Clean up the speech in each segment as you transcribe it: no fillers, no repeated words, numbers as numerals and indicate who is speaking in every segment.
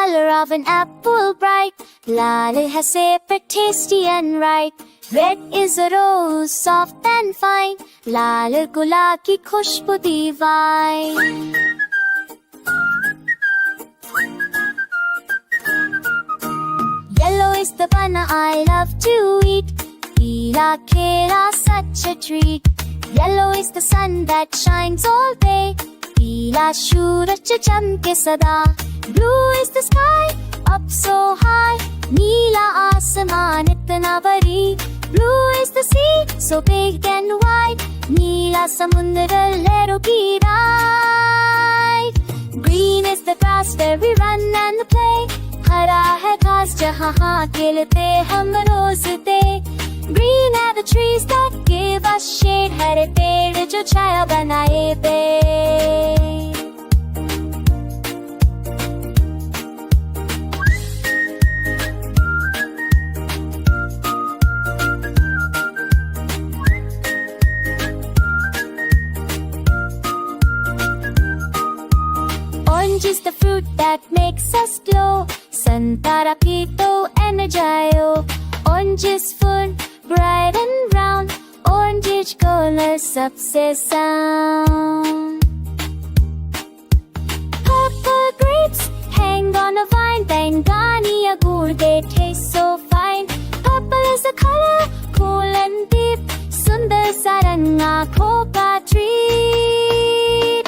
Speaker 1: color of an apple bright. Laal has separate, tasty and ripe. Red is a rose, soft and fine. Laal gulaab ki khushboo divine. Yellow is the banana I love to eat. Peela, kela, such a treat. Yellow is the sun that shines all day. Peela, suraj, chamke, sada. Blue is the sky, up so high. Neela, aasaman, itna bari. Blue is the sea, so big and wide. Neela, samundra, lehron ki ride. Green is the grass where we run and play. Hara hai घास जहाँ खेलते हम रोज दे. Green are the trees that give us shade. हरे पेड़ जो छाया बनाए दे. Orange is the fruit that makes us glow. Santara pito energiyo. Orange is full, bright and brown. Orange color sabse sound. Purple grapes hang on a vine. Baingani agur, they taste so fine. Purple is the color, cool and deep. Sundar sarang aankhon ka treat.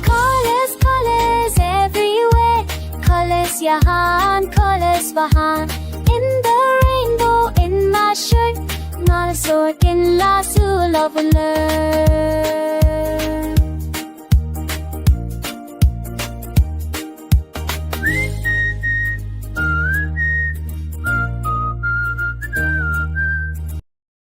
Speaker 1: Colors, colors everywhere. Colors yahan, colors wahan. In the rainbow, in my shirt. Not a sword in law, so love and learn.